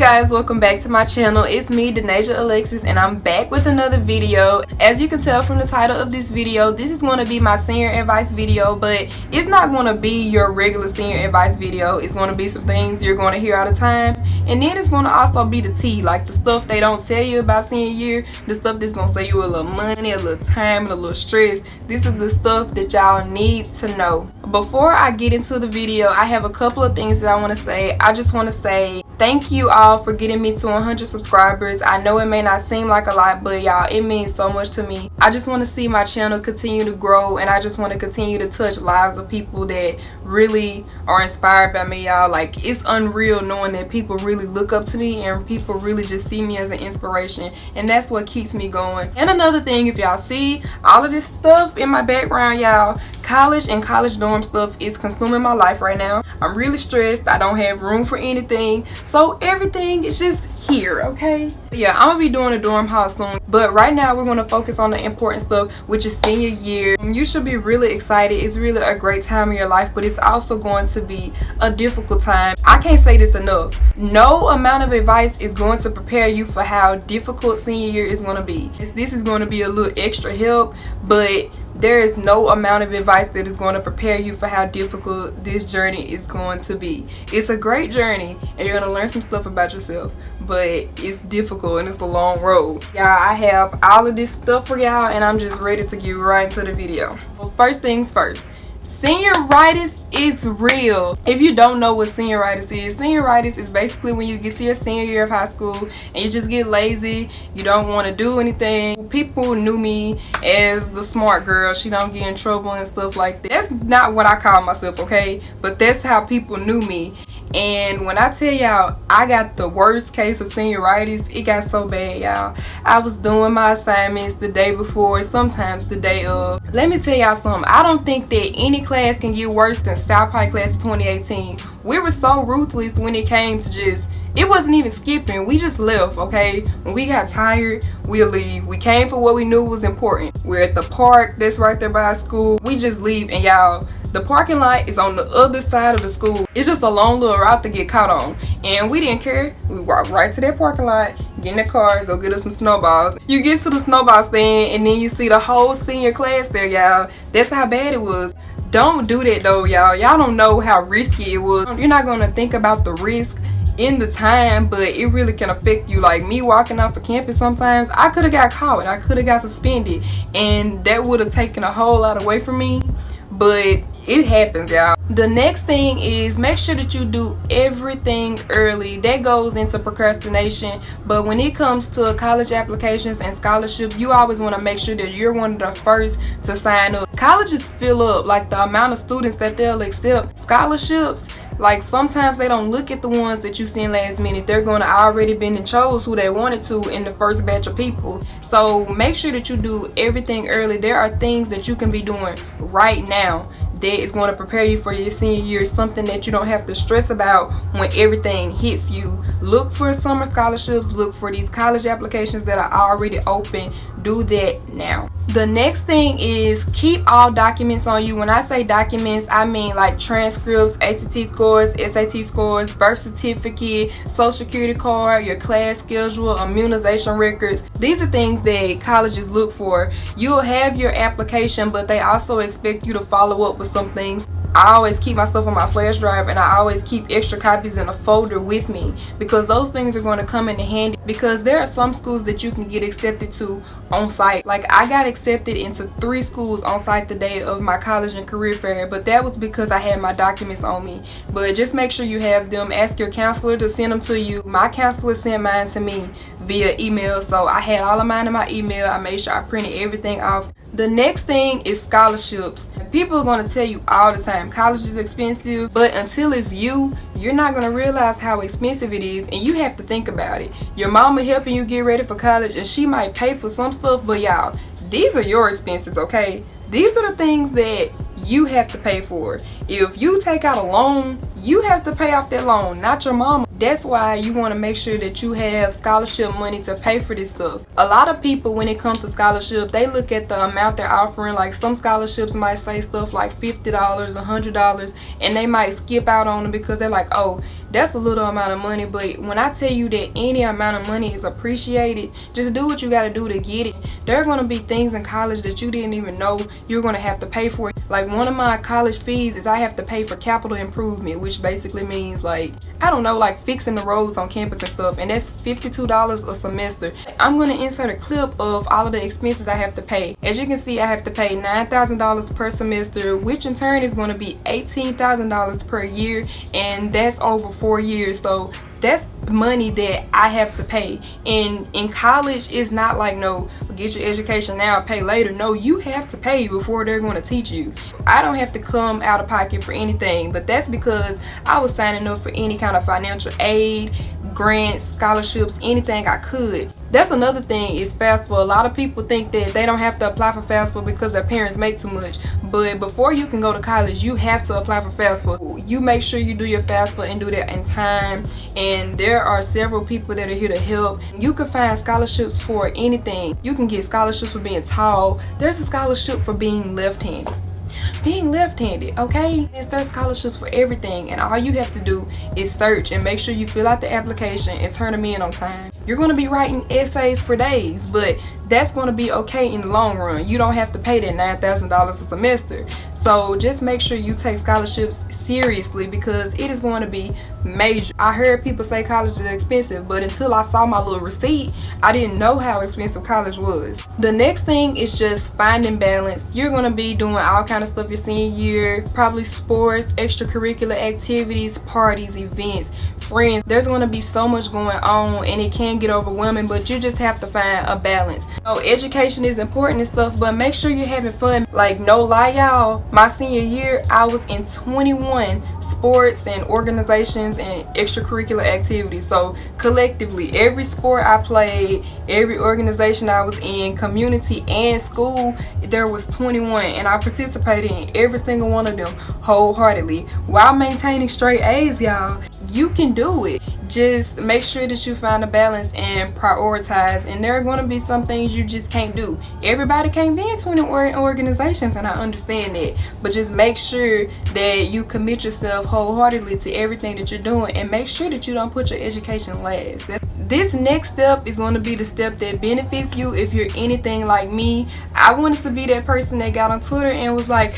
guys, welcome back to my channel. It's me, Denasia Alexis, and I'm back with another video. As you can tell from the title of this video, this is going to be my senior advice video, but it's not going to be your regular senior advice video. It's going to be some things you're going to hear all the time, and then it's going to also be the tea, like the stuff they don't tell you about senior year, the stuff that's going to save you a little money, a little time, and a little stress. This is the stuff that y'all need to know. Before I get into the video, I have a couple of things that I want to say. I just want to say thank you all for getting me to 100 subscribers. I know it may not seem like a lot, but y'all, it means so much to me. I just want to see my channel continue to grow, and I just want to continue to touch lives of people that really are inspired by me, y'all. Like, it's unreal knowing that people really look up to me and people really just see me as an inspiration, and that's what keeps me going. And another thing, if y'all see all of this stuff in my background, y'all, college and college dorm stuff is consuming my life right now. I'm really stressed. I don't have room for anything, so everything is just here, okay? Yeah, I'm gonna be doing a dorm house soon, but right now we're gonna focus on the important stuff, which is senior year. You should be really excited. It's really a great time of your life, but it's also going to be a difficult time. I can't say this enough. No amount of advice is going to prepare you for how difficult senior year is going to be. This is going to be a little extra help, but there is no amount of advice that is going to prepare you for how difficult this journey is going to be. It's a great journey, and you're going to learn some stuff about yourself, but it's difficult and it's a long road. Y'all, I have all of this stuff for y'all, and I'm just ready to get right into the video. Well, first things first. Senioritis is real. If you don't know what senioritis is basically when you get to your senior year of high school and you just get lazy, you don't want to do anything. People knew me as the smart girl, she don't get in trouble and stuff like that. That's not what I call myself, okay? But that's how people knew me. And when I tell y'all I got the worst case of senioritis, it got so bad, y'all. I was doing my assignments the day before, sometimes the day of. Let me tell y'all something. I don't think that any class can get worse than South Pike class of 2018. We were so ruthless when it came to just, it wasn't even skipping. We just left, okay? When we got tired, we'll leave. We came for what we knew was important. We're at the park that's right there by our school. We just leave, and y'all, the parking lot is on the other side of the school. It's just a long little route to get caught on, and we didn't care. We walked right to that parking lot, get in the car, go get us some snowballs. You get to the snowball stand, and then you see the whole senior class there, y'all. That's how bad it was. Don't do that though, y'all. Y'all don't know how risky it was. You're not gonna think about the risk in the time, but it really can affect you. Like me walking off of campus, sometimes I could have got caught, I could have got suspended, and that would have taken a whole lot away from me. But it happens, y'all. The next thing is make sure that you do everything early. That goes into procrastination, but when it comes to college applications and scholarships, you always want to make sure that you're one of the first to sign up. Colleges fill up, like the amount of students that they'll accept. Scholarships, like sometimes they don't look at the ones that you send last minute. They're going to already been and chose who they wanted to in the first batch of people. So make sure that you do everything early. There are things that you can be doing right now that is going to prepare you for your senior year, something that you don't have to stress about when everything hits you. Look for summer scholarships, look for these college applications that are already open. Do that now. The next thing is keep all documents on you. When I say documents, I mean like transcripts, ACT scores, SAT scores, birth certificate, social security card, your class schedule, immunization records. These are things that colleges look for. You'll have your application, but they also expect you to follow up with some things. I always keep my stuff on my flash drive, and I always keep extra copies in a folder with me, because those things are going to come in handy, because there are some schools that you can get accepted to on site. Like I got accepted into 3 schools on site the day of my college and career fair, but that was because I had my documents on me. But just make sure you have them. Ask your counselor to send them to you. My counselor sent mine to me via email, so I had all of mine in my email. I made sure I printed everything off. The next thing is scholarships. People are going to tell you all the time college is expensive, but until it's you, you're not going to realize how expensive it is, and you have to think about it. Your mama helping you get ready for college, and she might pay for some stuff, but y'all, these are your expenses, okay? These are the things that you have to pay for. If you take out a loan, you have to pay off that loan, not your mama. That's why you want to make sure that you have scholarship money to pay for this stuff. A lot of people, when it comes to scholarship, they look at the amount they're offering. Like some scholarships might say stuff like $50, $100, and they might skip out on them because they're like, oh, that's a little amount of money. But when I tell you that any amount of money is appreciated, just do what you got to do to get it. There are going to be things in college that you didn't even know you're going to have to pay for. Like one of my college fees is I have to pay for capital improvement, which basically means like, I don't know, like fixing the roads on campus and stuff, and that's $52 a semester. I'm going to insert a clip of all of the expenses I have to pay. As you can see, I have to pay $9,000 per semester, which in turn is going to be $18,000 per year, and that's over 4 years. So that's money that I have to pay. And in college, it's not like, no, get your education now, pay later. No, you have to pay before they're going to teach you. I don't have to come out of pocket for anything, but that's because I was signing up for any kind of financial aid, grants, scholarships, anything I could. That's another thing is FAFSA. A lot of people think that they don't have to apply for FAFSA because their parents make too much, but before you can go to college, you have to apply for FAFSA. You make sure you do your FAFSA and do that in time, and there are several people that are here to help. You can find scholarships for anything. You can get scholarships for being tall. There's a scholarship for being left-handed. Okay? There's scholarships for everything, and all you have to do is search and make sure you fill out the application and turn them in on time. You're going to be writing essays for days, but that's going to be okay in the long run. You don't have to pay that $9,000 a semester. So just make sure you take scholarships seriously because it is going to be major. I heard people say college is expensive, but until I saw my little receipt, I didn't know how expensive college was. The next thing is just finding balance. You're going to be doing all kind of stuff your senior year, probably sports, extracurricular activities, parties, events, friends. There's going to be so much going on and it can get overwhelming, but you just have to find a balance. So education is important and stuff, but make sure you're having fun. Like, no lie, y'all, my senior year I was in 21 sports and organizations and extracurricular activities. So collectively, every sport I played, every organization I was in, community and school, there was 21, and I participated in every single one of them wholeheartedly while maintaining straight A's, y'all. You can do it. Just make sure that you find a balance and prioritize, and there are going to be some things you just can't do. Everybody can't be in 20 organizations, and I understand that, but just make sure that you commit yourself wholeheartedly to everything that you're doing, and make sure that you don't put your education last. This next step is going to be the step that benefits you if you're anything like me. I wanted to be that person that got on Twitter and was like,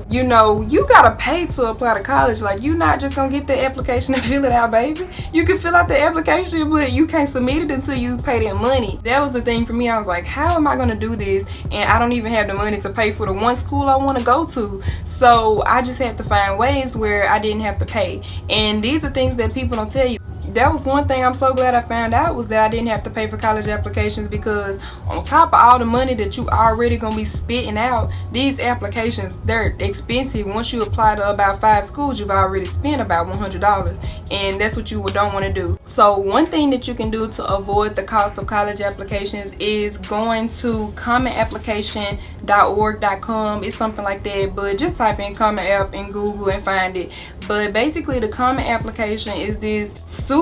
you know, you gotta pay to apply to college. Like, you're not just gonna get the application and fill it out, baby. You can fill out the application, but you can't submit it until you pay that money. That was the thing for me. I was like, how am I gonna do this? And I don't even have the money to pay for the one school I want to go to. So I just had to find ways where I didn't have to pay. And these are things that people don't tell you. That was one thing I'm so glad I found out, was that I didn't have to pay for college applications, because on top of all the money that you already gonna be spitting out, these applications, they're expensive. Once you apply to about 5 schools, you've already spent about $100, and that's what you don't want to do. So one thing that you can do to avoid the cost of college applications is going to commonapplication.org.com. It's something like that, but just type in Common App in Google and find it. But basically, the Common Application is this super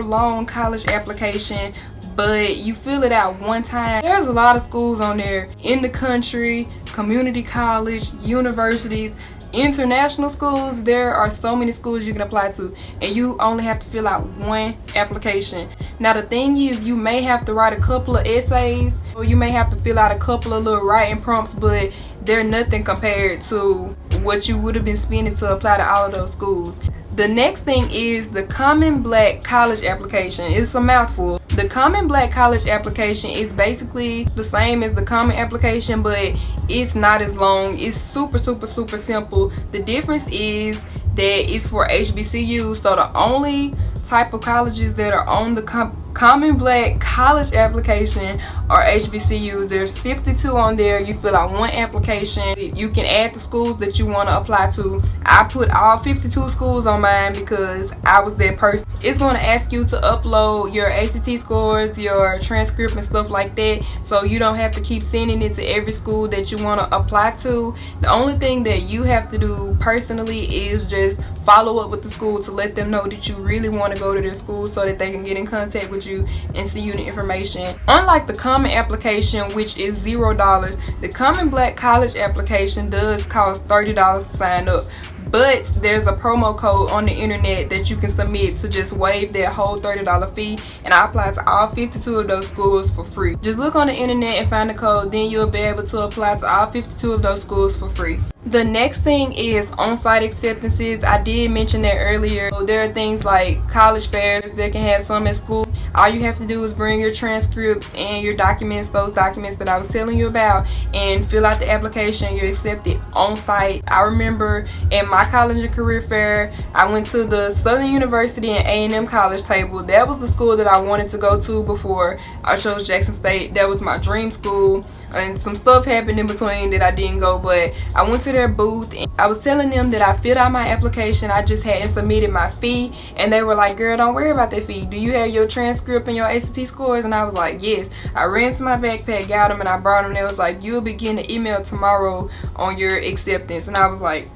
long college application, but you fill it out one time. There's a lot of schools on there in the country, community college, universities, international schools. There are so many schools you can apply to, and you only have to fill out one application. Now the thing is, you may have to write a couple of essays, or you may have to fill out a couple of little writing prompts, but they're nothing compared to what you would have been spending to apply to all of those schools. The next thing is the Common Black College Application. It's a mouthful. The Common Black College Application is basically the same as the Common Application, but it's not as long. It's super simple. The difference is that it's for HBCUs, so the only type of colleges that are on the Common Black College Application are HBCUs. There's 52 on there. You fill out one application. You can add the schools that you want to apply to. I put all 52 schools on mine because I was that person. It's going to ask you to upload your ACT scores, your transcript and stuff like that, so you don't have to keep sending it to every school that you want to apply to. The only thing that you have to do personally is just follow up with the school to let them know that you really want to go to their school so that they can get in contact with you and send you the information. Unlike the common application, which is $0, the Common Black College application does cost $30 to sign up. But there's a promo code on the internet that you can submit to just waive that whole $30 fee, and I applied to all 52 of those schools for free. Just look on the internet and find the code, then you'll be able to apply to all 52 of those schools for free. The next thing is on-site acceptances. I did mention that earlier. So there are things like college fairs that can have some at school. All you have to do is bring your transcripts and your documents, those documents that I was telling you about, and fill out the application. You're accepted on site. I remember in my college and career fair, I went to the Southern University and A&M College table. That was the school that I wanted to go to before I chose Jackson State. That was my dream school, and some stuff happened in between that I didn't go, but I went to their booth and I was telling them that I filled out my application. I just hadn't submitted my fee, and they were like, girl, don't worry about that fee. Do you have your transcript and your ACT scores? And I was like, yes. I ran to my backpack, got them, and I brought them. They was like, you'll be getting an email tomorrow on your acceptance. And I was like,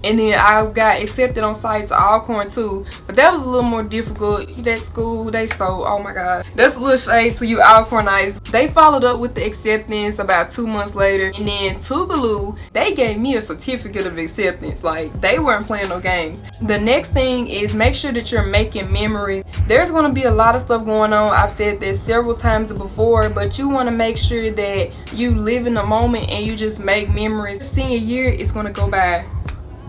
and then I got accepted on site to Alcorn too, but that was a little more difficult. That school, they so, oh my god, that's a little shade to you Alcornites. They followed up with the acceptance about 2 months later, and then Tougaloo, they gave me a certificate of acceptance. Like, they weren't playing no games. The next thing is make sure that you're making memories. There's going to be a lot of stuff going on. I've said this several times before, but you want to make sure that you live in the moment and you just make memories. Senior year is going to go by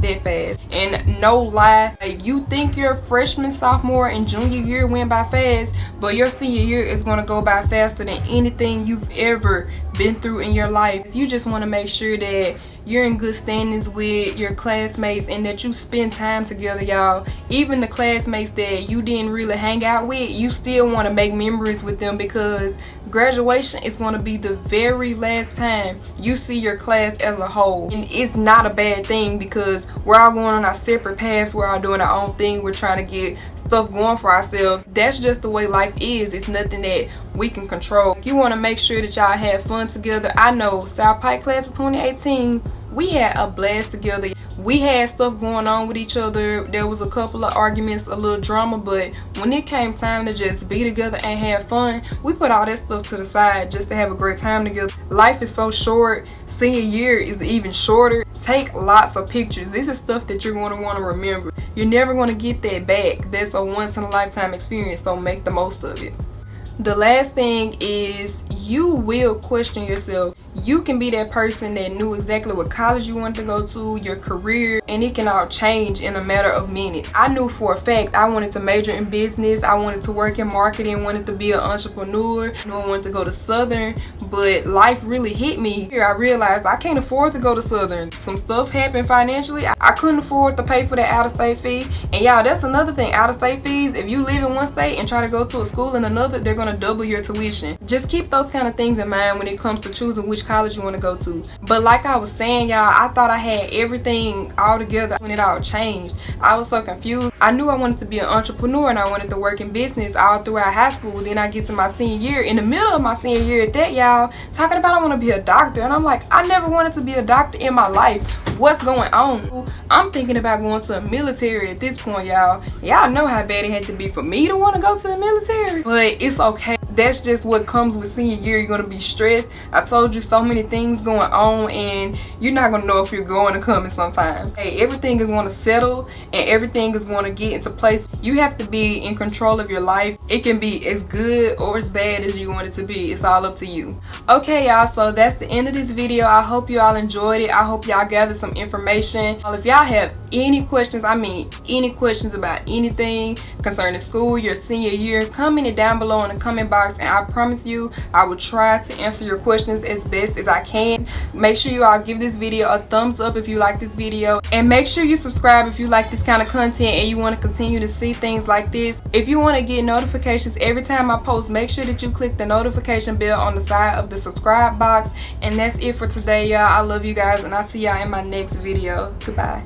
that fast, and no lie, like, you think your freshman, sophomore, and junior year went by fast, but your senior year is going to go by faster than anything you've ever been through in your life. You just want to make sure that you're in good standings with your classmates and that you spend time together, y'all. Even the classmates that you didn't really hang out with, you still want to make memories with them, because graduation is going to be the very last time you see your class as a whole. And it's not a bad thing, because we're all going on our separate paths, we're all doing our own thing, we're trying to get stuff going for ourselves. That's just the way life is. It's nothing that we can control. You want to make sure that y'all have fun together. I know South Pike class of 2018, we had a blast together. We had stuff going on with each other. There was a couple of arguments, a little drama, but when it came time to just be together and have fun, we put all that stuff to the side just to have a great time together. Life is so short. Senior year is even shorter. Take lots of pictures. This is stuff that you're going to want to remember. You're never going to get that back. That's a once in a lifetime experience, so make the most of it. The last thing is, you will question yourself. You can be that person that knew exactly what college you wanted to go to, your career, and it can all change in a matter of minutes. I knew for a fact I wanted to major in business. I wanted to work in marketing, wanted to be an entrepreneur. I wanted to go to Southern, but life really hit me. Here I realized I can't afford to go to Southern. Some stuff happened financially. I couldn't afford to pay for that out-of-state fee. And y'all, that's another thing, out-of-state fees. If you live in one state and try to go to a school in another, they're going to double your tuition. Just keep those kind of things in mind when it comes to choosing which college you want to go to. But like I was saying, y'all, I thought I had everything all together when it all changed. I was so confused. I knew I wanted to be an entrepreneur and I wanted to work in business all throughout high school. Then I get to my senior year, in the middle of my senior year at that, y'all, talking about I want to be a doctor, and I'm like, I never wanted to be a doctor in my life. What's going on? I'm thinking about going to the military at this point, y'all. Y'all know how bad it had to be for me to want to go to the military, but it's okay. That's just what comes with senior year. You're going to be stressed. I told you so many things going on, and you're not going to know if you're going or coming sometimes. Hey, everything is going to settle and everything is going to get into place. You have to be in control of your life. It can be as good or as bad as you want it to be. It's all up to you. Okay, y'all, so that's the end of this video. I hope you all enjoyed it. I hope y'all gathered some information. If y'all have any questions, I mean any questions about anything concerning school, your senior year, comment it down below in the comment box, and I promise you I will try to answer your questions as best as I can. Make sure you all give this video a thumbs up if you like this video, and make sure you subscribe if you like this kind of content and you want to continue to see things like this. If you want to get notifications every time I post, make sure that you click the notification bell on the side of the subscribe box. And that's it for today, y'all. I love you guys, and I'll see y'all in my next video. Goodbye.